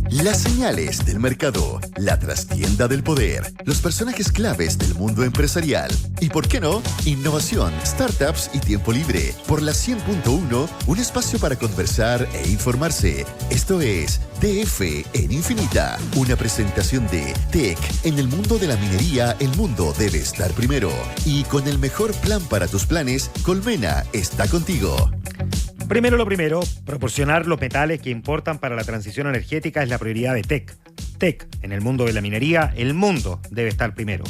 Las señales del mercado, la trastienda del poder, los personajes claves del mundo empresarial y, ¿por qué no?, innovación, startups y tiempo libre. Por la 100.1, un espacio para conversar e informarse. Esto es DF en Infinita, una presentación de Tech. En el mundo de la minería, el mundo debe estar primero. Y con el mejor plan para tus planes, Colmena está contigo. Primero lo primero, proporcionar los metales que importan para la transición energética es la prioridad de Tech. Tech, en el mundo de la minería, el mundo debe estar primero.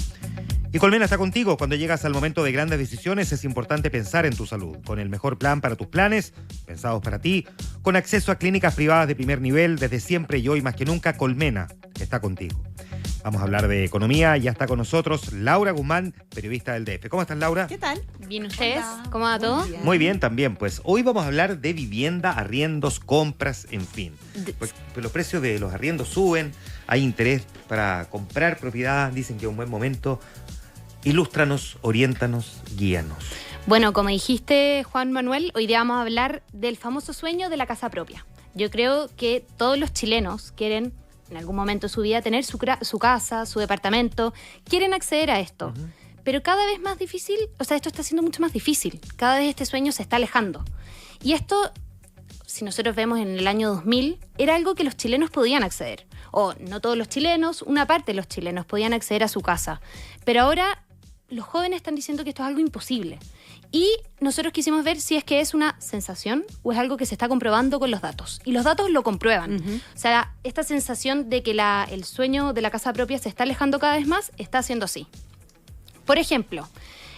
Y Colmena está contigo. Cuando llegas al momento de grandes decisiones es importante pensar en tu salud, con el mejor plan para tus planes, pensados para ti, con acceso a clínicas privadas de primer nivel, desde siempre y hoy más que nunca, Colmena está contigo. Vamos a hablar de economía. Ya está con nosotros Laura Guzmán, periodista del DF. ¿Cómo estás, Laura? ¿Qué tal? Bien, ¿ustedes? Hola. ¿Cómo va todo? Muy bien también. Pues hoy vamos a hablar de vivienda, arriendos, compras, en fin. Pues los precios de los arriendos suben, hay interés para comprar propiedad, dicen que es un buen momento. Ilústranos, oriéntanos, guíanos. Bueno, como dijiste, Juan Manuel, hoy día vamos a hablar del famoso sueño de la casa propia. Yo creo que todos los chilenos quieren, en algún momento de su vida, tener su casa, su departamento, quieren acceder a esto. Uh-huh. Pero cada vez más difícil, o sea, esto está siendo mucho más difícil. Cada vez este sueño se está alejando. Y esto, si nosotros vemos en el año 2000, era algo que los chilenos podían acceder. O no todos los chilenos, una parte de los chilenos podían acceder a su casa. Pero ahora los jóvenes están diciendo que esto es algo imposible. Y nosotros quisimos ver si es que es una sensación o es algo que se está comprobando con los datos. Y los datos lo comprueban. Uh-huh. O sea, esta sensación de que el sueño de la casa propia se está alejando cada vez más, está siendo así. Por ejemplo,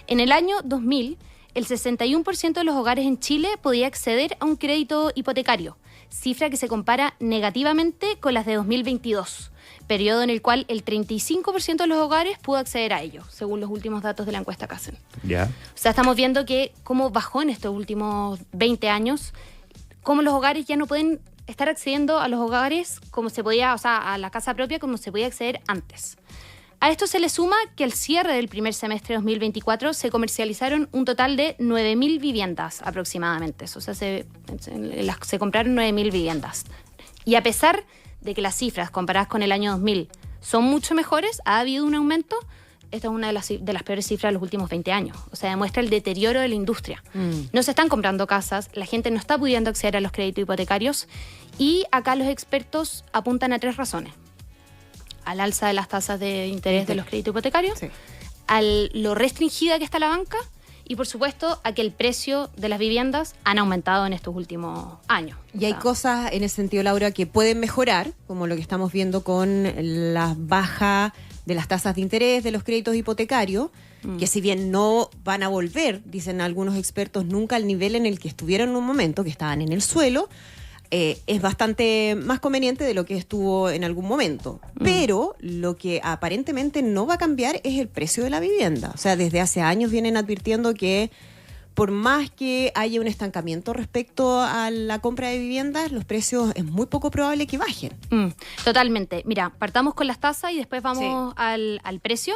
en el año 2000, el 61% de los hogares en Chile podía acceder a un crédito hipotecario, cifra que se compara negativamente con las de 2022, periodo en el cual el 35% de los hogares pudo acceder a ello, según los últimos datos de la encuesta Casen. Ya. O sea, estamos viendo que cómo bajó en estos últimos 20 años, cómo los hogares ya no pueden estar accediendo a los hogares como se podía, o sea, a la casa propia como se podía acceder antes. A esto se le suma que al cierre del primer semestre de 2024 se comercializaron un total de 9.000 viviendas aproximadamente. O sea, se compraron 9.000 viviendas. Y a pesar de que las cifras comparadas con el año 2000 son mucho mejores, ha habido un aumento. Esta es una de las peores cifras de los últimos 20 años. O sea, demuestra el deterioro de la industria. No se están comprando casas, la gente no está pudiendo acceder a los créditos hipotecarios y acá los expertos apuntan a 3 razones. Al alza de las tasas de interés de los créditos hipotecarios, sí, a lo restringida que está la banca y, por supuesto, a que el precio de las viviendas han aumentado en estos últimos años. Y hay cosas en ese sentido, Laura, que pueden mejorar, como lo que estamos viendo con la baja de las tasas de interés de los créditos hipotecarios, que si bien no van a volver, dicen algunos expertos, nunca al nivel en el que estuvieron en un momento, que estaban en el suelo, es bastante más conveniente de lo que estuvo en algún momento. Pero lo que aparentemente no va a cambiar es el precio de la vivienda. O sea, desde hace años vienen advirtiendo que por más que haya un estancamiento respecto a la compra de viviendas, los precios es muy poco probable que bajen. Totalmente. Mira, partamos con las tasas y después vamos al precio.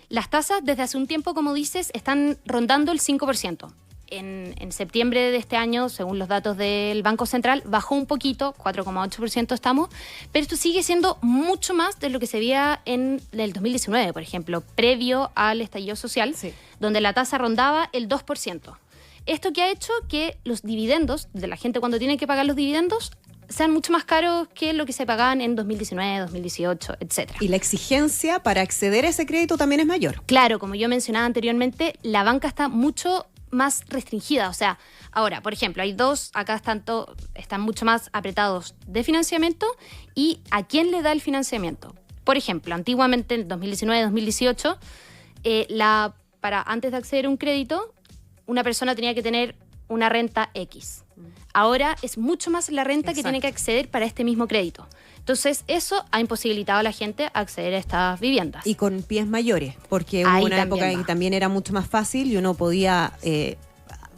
Las tasas desde hace un tiempo, como dices, están rondando el 5%. En septiembre de este año, según los datos del Banco Central, bajó un poquito, 4,8% estamos, pero esto sigue siendo mucho más de lo que se veía en el 2019, por ejemplo, previo al estallido social, donde la tasa rondaba el 2%. Esto que ha hecho que los dividendos de la gente cuando tiene que pagar los dividendos sean mucho más caros que lo que se pagaban en 2019, 2018, etc. Y la exigencia para acceder a ese crédito también es mayor. Claro, como yo mencionaba anteriormente, la banca está mucho más restringida. O sea, ahora, por ejemplo, hay acá están mucho más apretados de financiamiento y ¿a quién le da el financiamiento? Por ejemplo, antiguamente, en 2019, 2018, antes de acceder a un crédito, una persona tenía que tener una renta X. Ahora es mucho más la renta que tiene que acceder para este mismo crédito. Entonces, eso ha imposibilitado a la gente a acceder a estas viviendas. Y con pies mayores, porque hubo una época en que también era mucho más fácil y uno podía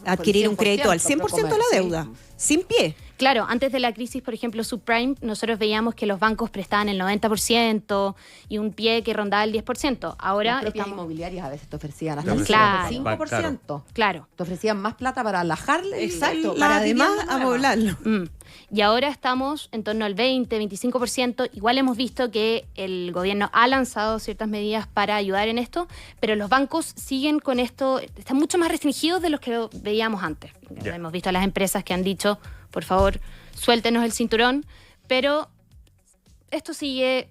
adquirir un crédito al 100% de la deuda, sin pie. Claro, antes de la crisis, por ejemplo, subprime, nosotros veíamos que los bancos prestaban el 90% y un pie que rondaba el 10%. Ahora las propias estamos... inmobiliarias a veces te ofrecían hasta el Claro. 5%. Claro. Te ofrecían más plata para alajarle. Exacto, la para además vivienda nueva. amoblarlo. Y ahora estamos en torno al 20-25%. Igual hemos visto que el gobierno ha lanzado ciertas medidas para ayudar en esto, pero los bancos siguen con esto, están mucho más restringidos de los que veíamos antes. Ya. Hemos visto a las empresas que han dicho, por favor, suéltenos el cinturón, pero esto sigue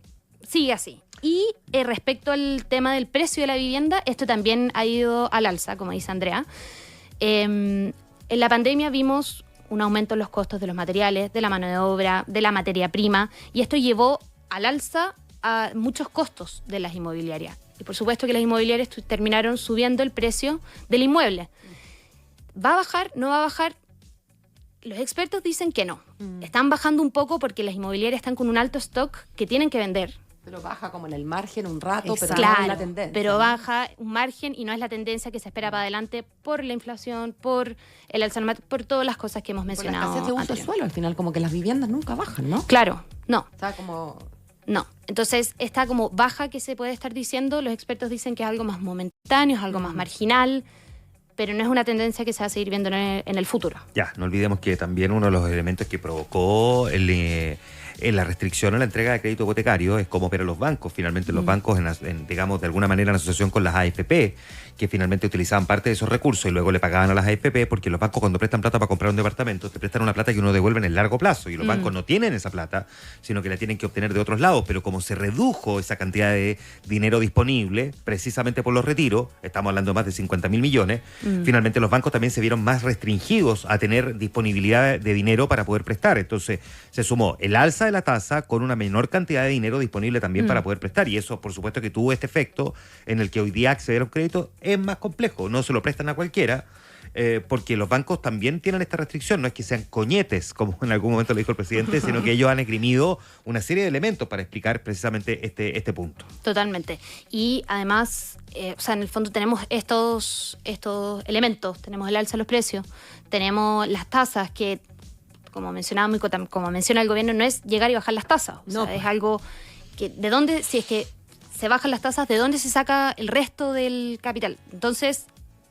así. Y respecto al tema del precio de la vivienda, esto también ha ido al alza, como dice Andrea. En la pandemia vimos un aumento en los costos de los materiales, de la mano de obra, de la materia prima, y esto llevó al alza a muchos costos de las inmobiliarias. Y por supuesto que las inmobiliarias terminaron subiendo el precio del inmueble. ¿Va a bajar? ¿No va a bajar? Los expertos dicen que no. Están bajando un poco porque las inmobiliarias están con un alto stock que tienen que vender. Pero baja como en el margen un rato, pero Exacto. no Claro, es la tendencia. pero ¿no? baja un margen y no es la tendencia que se espera para adelante por la inflación, por el alza, por todas las cosas que hemos Por la mencionado escasez de uso del anteriormente. suelo, al final, como que las viviendas nunca bajan, ¿no? Claro, no. O sea, como... No, entonces está como baja que se puede estar diciendo, los expertos dicen que es algo más momentáneo, es algo más marginal, pero no es una tendencia que se va a seguir viendo en el futuro. Ya, no olvidemos que también uno de los elementos que provocó la restricción a la entrega de crédito hipotecario es cómo operan los bancos. Finalmente los bancos, digamos, de alguna manera en asociación con las AFP, que finalmente utilizaban parte de esos recursos y luego le pagaban a las AFP, porque los bancos cuando prestan plata para comprar un departamento, te prestan una plata que uno devuelve en el largo plazo, y los bancos no tienen esa plata, sino que la tienen que obtener de otros lados, pero como se redujo esa cantidad de dinero disponible, precisamente por los retiros, estamos hablando de más de 50.000 millones, finalmente los bancos también se vieron más restringidos a tener disponibilidad de dinero para poder prestar. Entonces se sumó el alza de la tasa con una menor cantidad de dinero disponible también para poder prestar, y eso por supuesto que tuvo este efecto en el que hoy día acceder a un crédito es más complejo, no se lo prestan a cualquiera, porque los bancos también tienen esta restricción, no es que sean coñetes, como en algún momento lo dijo el presidente, sino que ellos han esgrimido una serie de elementos para explicar precisamente este punto. Totalmente. Y además, o sea, en el fondo tenemos estos elementos, tenemos el alza de los precios, tenemos las tasas que, como mencionábamos y como menciona el gobierno, no es llegar y bajar las tasas, o No, sea, es algo que, ¿de dónde, si es que se bajan las tasas, de dónde se saca el resto del capital? Entonces,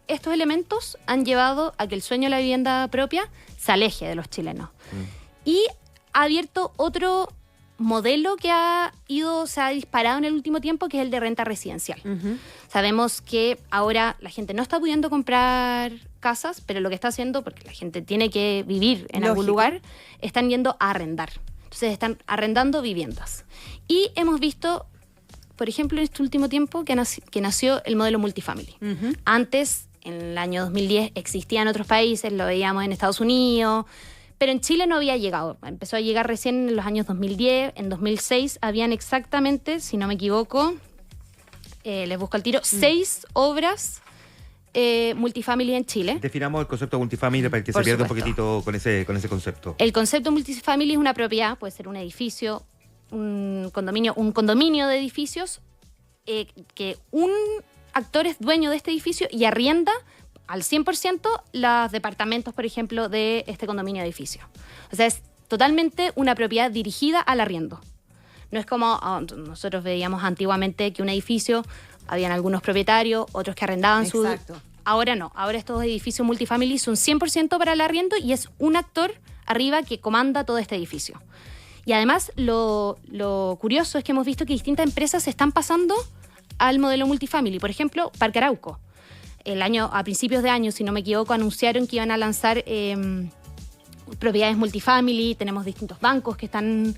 estos elementos han llevado a que el sueño de la vivienda propia se aleje de los chilenos. Y ha abierto otro modelo que se ha disparado en el último tiempo, que es el de renta residencial. Sabemos que ahora la gente no está pudiendo comprar casas, pero lo que está haciendo, porque la gente tiene que vivir en algún Lógico. lugar, están yendo a arrendar. Entonces están arrendando viviendas. Y hemos visto, por ejemplo, en este último tiempo que nació el modelo multifamily. Antes, en el año 2010, existía en otros países, lo veíamos en Estados Unidos, pero en Chile no había llegado. Empezó a llegar recién en los años 2010. En 2006 habían exactamente, si no me equivoco, les busco al tiro, 6 obras multifamily en Chile. Definamos el concepto de multifamily para que Por se pierda un supuesto. poquitito con ese concepto. El concepto multifamily es una propiedad, puede ser un edificio, un condominio de edificios, que un actor es dueño de este edificio y arrienda al 100% los departamentos, por ejemplo, de este condominio de edificio. O sea, es totalmente una propiedad dirigida al arriendo. No es como nosotros veíamos antiguamente que un edificio, habían algunos propietarios, otros que arrendaban su... Exacto. Ahora no, ahora estos edificios multifamily son 100% para el arriendo y es un actor arriba que comanda todo este edificio. Y además lo curioso es que hemos visto que distintas empresas se están pasando al modelo multifamily. Por ejemplo, Parque Arauco. A principios de año, si no me equivoco, anunciaron que iban a lanzar propiedades multifamily. Tenemos distintos bancos que están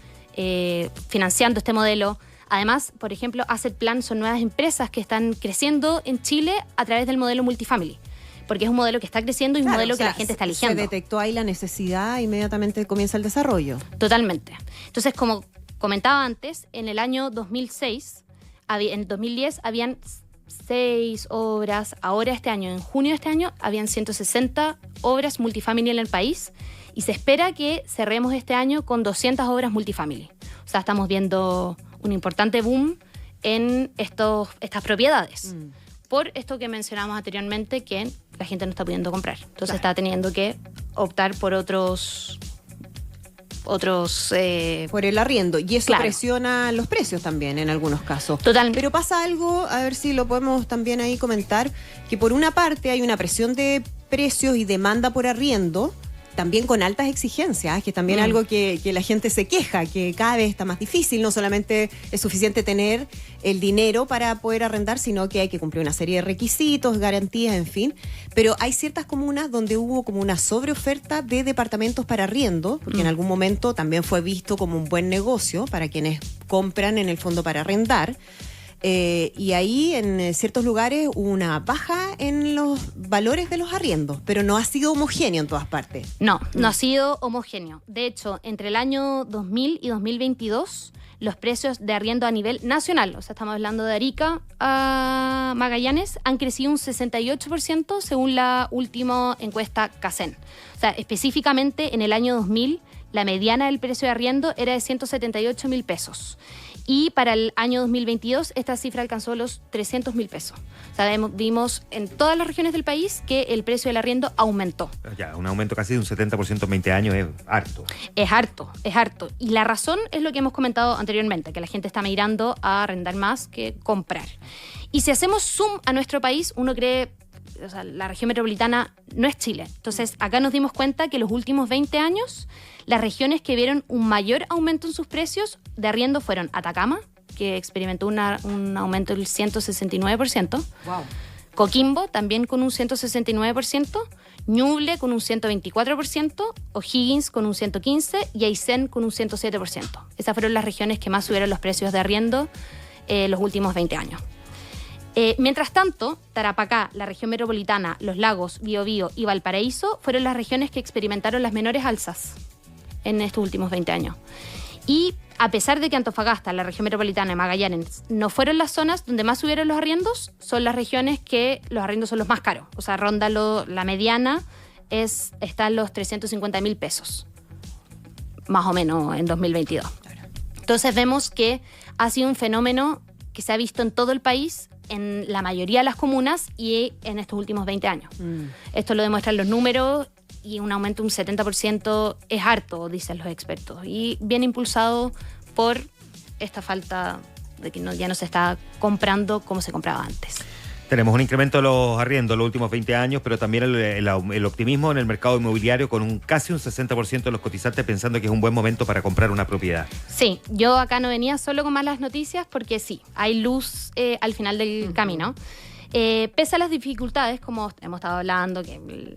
financiando este modelo. Además, por ejemplo, Asset Plan son nuevas empresas que están creciendo en Chile a través del modelo multifamily. Porque es un modelo que está creciendo y un Claro, modelo o sea, que la gente está Se eligiendo. detectó ahí la necesidad, inmediatamente comienza el desarrollo. Totalmente. Entonces, como comentaba antes, en el año 2006, en 2010 habían 6 obras. Ahora este año, en junio de este año, habían 160 obras multifamily en el país. Y se espera que cerremos este año con 200 obras multifamily. O sea, estamos viendo un importante boom en estas propiedades. Por esto que mencionamos anteriormente, que la gente no está pudiendo comprar. Entonces está teniendo que optar por otros otros... Por el arriendo. Y eso Claro. presiona los precios también en algunos casos. Totalmente. Pero pasa algo, a ver si lo podemos también ahí comentar, que por una parte hay una presión de precios y demanda por arriendo, también con altas exigencias, que también algo que la gente se queja, que cada vez está más difícil, no solamente es suficiente tener el dinero para poder arrendar, sino que hay que cumplir una serie de requisitos, garantías, en fin. Pero hay ciertas comunas donde hubo como una sobreoferta de departamentos para arriendo, porque en algún momento también fue visto como un buen negocio para quienes compran en el fondo para arrendar. Y ahí en ciertos lugares hubo una baja en los valores de los arriendos, pero no ha sido homogéneo en todas partes. No ha sido homogéneo. De hecho, entre el año 2000 y 2022, los precios de arriendo a nivel nacional, o sea, estamos hablando de Arica a Magallanes, han crecido un 68% según la última encuesta CACEN. O sea, específicamente en el año 2000, la mediana del precio de arriendo era de 178.000 pesos. Y para el año 2022 esta cifra alcanzó los 300.000 pesos. O sea, vimos en todas las regiones del país que el precio del arriendo aumentó. Ya, un aumento casi de un 70% en 20 años es harto. Es harto. Y la razón es lo que hemos comentado anteriormente, que la gente está migrando a arrendar más que comprar. Y si hacemos zoom a nuestro país, uno cree, o sea, la región metropolitana no es Chile. Entonces, acá nos dimos cuenta que los últimos 20 años, las regiones que vieron un mayor aumento en sus precios de arriendo fueron Atacama, que experimentó un aumento del 169%. Wow. Coquimbo, también con un 169%. Ñuble, con un 124%. O'Higgins, con un 115%. Y Aysén, con un 107%. Esas fueron las regiones que más subieron los precios de arriendo los últimos 20 años. Mientras tanto, Tarapacá, la región metropolitana, Los Lagos, Biobío y Valparaíso fueron las regiones que experimentaron las menores alzas en estos últimos 20 años. Y a pesar de que Antofagasta, la región metropolitana y Magallanes no fueron las zonas donde más subieron los arriendos, son las regiones que los arriendos son los más caros. O sea, ronda la mediana está en los 350.000 pesos, más o menos en 2022. Entonces vemos que ha sido un fenómeno que se ha visto en todo el país, en la mayoría de las comunas y en estos últimos 20 años. Esto lo demuestran los números y un aumento de un 70% es harto, dicen los expertos. Y bien impulsado por esta falta de que ya no se está comprando como se compraba antes. Tenemos un incremento de los arriendos en los últimos 20 años, pero también el optimismo en el mercado inmobiliario con casi un 60% de los cotizantes pensando que es un buen momento para comprar una propiedad. Sí, yo acá no venía solo con malas noticias porque sí, hay luz al final del camino. Pese a las dificultades, como hemos estado hablando, que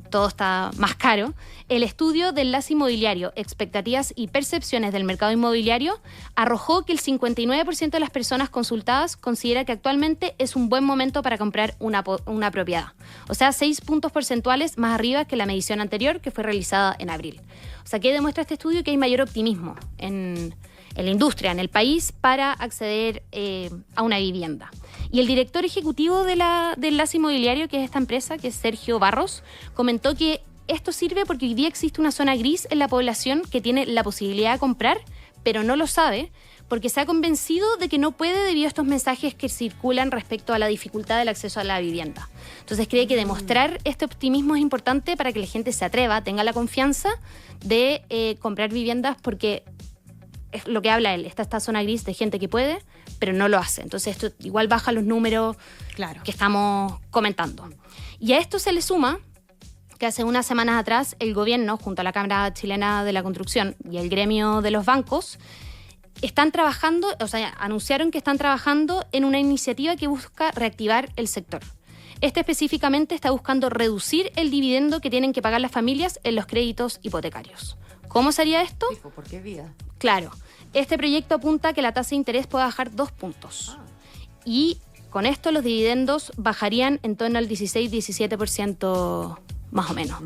todo está más caro, el estudio del enlace inmobiliario, expectativas y percepciones del mercado inmobiliario arrojó que el 59% de las personas consultadas considera que actualmente es un buen momento para comprar una propiedad. O sea, 6 puntos porcentuales más arriba que la medición anterior que fue realizada en abril. O sea, ¿qué demuestra este estudio? Que hay mayor optimismo en la industria, en el país, para acceder a una vivienda. Y el director ejecutivo del enlace inmobiliario, que es esta empresa, que es Sergio Barros, comentó que esto sirve porque hoy día existe una zona gris en la población que tiene la posibilidad de comprar, pero no lo sabe, porque se ha convencido de que no puede debido a estos mensajes que circulan respecto a la dificultad del acceso a la vivienda. Entonces cree que demostrar este optimismo es importante para que la gente se atreva, tenga la confianza de comprar viviendas, porque es lo que habla él, está esta zona gris de gente que puede, pero no lo hace. Entonces esto igual baja los números que estamos comentando. Y a esto se le suma que hace unas semanas atrás el gobierno, junto a la Cámara Chilena de la Construcción y el gremio de los bancos, están trabajando, o sea, anunciaron que están trabajando en una iniciativa que busca reactivar el sector. Este específicamente está buscando reducir el dividendo que tienen que pagar las familias en los créditos hipotecarios. ¿Cómo sería esto? ¿Por qué vía? Claro, este proyecto apunta a que la tasa de interés pueda bajar 2 puntos. Y con esto los dividendos bajarían en torno al 16-17% más o menos.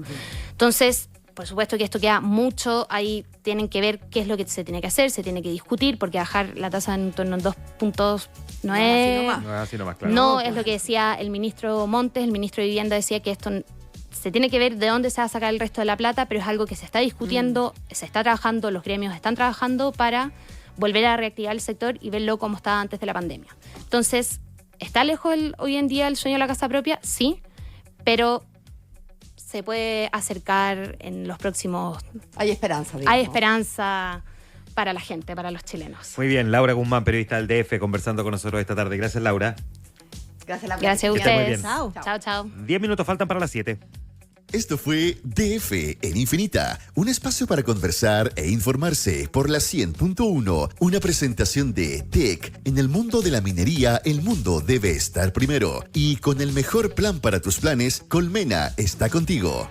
Entonces, por supuesto que esto queda mucho, ahí tienen que ver qué es lo que se tiene que hacer, se tiene que discutir, porque bajar la tasa en torno a 2 puntos no es así nomás, claro. No es lo que decía el ministro Montes, el ministro de Vivienda decía que esto se tiene que ver de dónde se va a sacar el resto de la plata, pero es algo que se está discutiendo, se está trabajando, los gremios están trabajando para volver a reactivar el sector y verlo como estaba antes de la pandemia. Entonces, ¿está lejos hoy en día el sueño de la casa propia? Sí, pero se puede acercar en los próximos... Hay esperanza, digamos. Hay esperanza para la gente, para los chilenos. Muy bien, Laura Guzmán, periodista del DF, conversando con nosotros esta tarde. Gracias, Laura. Gracias, Laura. Gracias a Que esté muy ustedes. bien. Chao. Chao, chao. 10 minutos faltan para las 7. Esto fue DF en Infinita, un espacio para conversar e informarse por la 100.1, una presentación de TEC. En el mundo de la minería, el mundo debe estar primero. Y con el mejor plan para tus planes, Colmena está contigo.